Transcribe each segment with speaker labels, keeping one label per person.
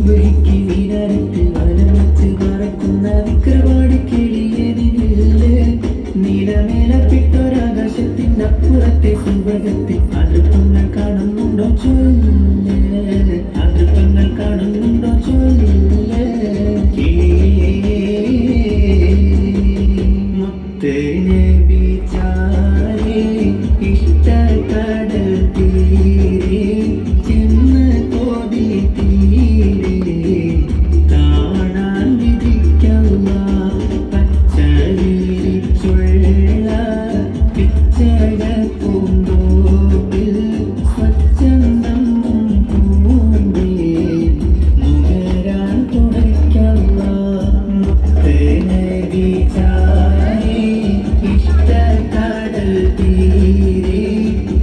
Speaker 1: സുബഹിക്ക് വീരാരത്ത് വലമച്ച് പറക്കുന്ന വിക്രവാടി കിളിയതിനില്ലേ നീലമേലപ്പെട്ടൊരാകാശത്തിനപ്പുറത്തെ സുബഹത്തിൽ അതിർപ്പങ്ങൾ കാണുന്നുണ്ടോ ചൊല്ലേ അതിർപ്പങ്ങൾ കാണുന്നുണ്ടോ ചൊല്ലേ മുത്തേ ബിചാരേ ഇഷ്ടകടൽ തീരെ ചെന്ന് കോടി തീരെ കാണാൻ വിധിക്കല്ല പച്ചവിരിച്ചുള്ള പിച്ചക പൂന്തോപ്പിൽ സ്വച്ഛന്തം പൂന്തേ നുകരാൻ തുടയ്ക്കല്ല മുത്തേ ബിചാരേ ഇഷ്ടകടൽ തീരെ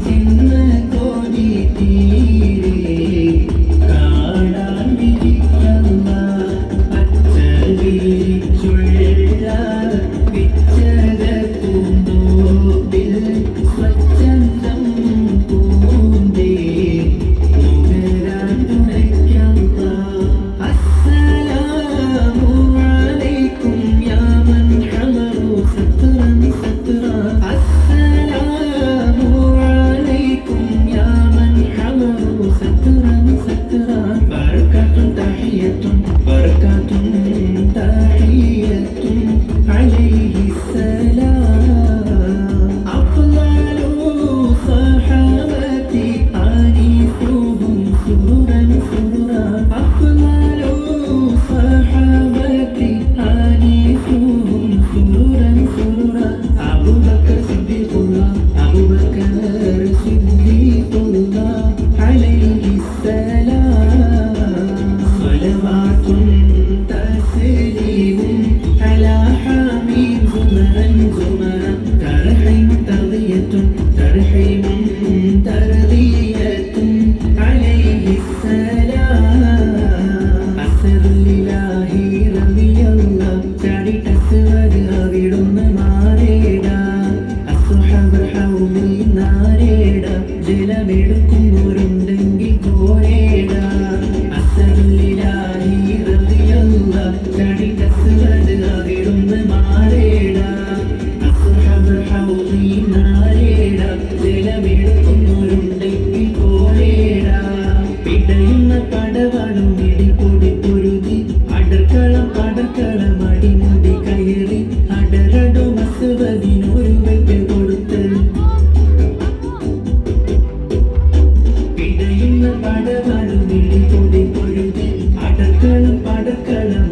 Speaker 1: ചെന്ന് കോടി തീരെ കാണാൻ വിധിക്കല്ല പച്ചവിരിച്ചുള്ള പിച്ചക പൂന്തോപ്പിൽ സ്വച്ഛന്തം പൂന്തേ നുകരാൻ തുടയ്ക്കല്ല അസ്സലാമു അലൈക്കും യാ മൻ ഹമറു സത്റൻ സത്റാ അസ്സലാമു അലൈക്കും യാ മൻ ഹമറു സത്റൻ സത്റാ ബറകാതുൻ തഹിയത്തുൻ ബറകാതുൻ തഹിയത്തുൻ അലൈഹി സലാം അഫ്ളലു സഹാബതി ആനിസുഹും സുറൻ സുറാ അഫ്ളലു സഹാബതി ആനിസുഹും സുറൻ സുറാ അബൂബക്കർ സിദ്ദീഖുല്ലാഹ് അബൂബക്കർ സിദ്ദീഖുല്ലാഹ് അലൈഹി സലാം സ്വലവാത്തുൻ തസ്ലീമുൻ അലാ ഹമീം സുമറൻ സുമറ തർഹീം തർദിയത്തുൻ തർഹീമുൻ തർദിയത്തുൻ അലൈഹി സലാം അസ്സറുലില്ലാഹി റളിയല്ലാഹ് ചാടിട്ടസ്വദ് അവിടുന്ന് മാറേട അസ്ഹബ് ഹൗലി നാരേട ജലമെടുക്കുന്നവരുണ്ടെങ്കിൽ കോരേട അസ്സറുലില്ലാഹി റളിയല്ലാഹ് ചാടിട്ടസ്വദ് അവിടുന്ന് മാറേട അസ്ഹബ് ഹൗലി നാരേട ജലമെടുക്കുന്നവരുണ്ടെങ്കിൽ കോരേട പിടയുന്ന പടവാളും ഇടിപൊടി പൊരുതി അടർക്കളം പടർക്കളം അടിമുടി കയറി അടരടു മസുവതിനൊരു വെട്ട് കൊടുത്ത് പിടയുന്ന പടവാളും ഇടിപൊടി പൊരുതി അടർക്കളം പടർക്കളം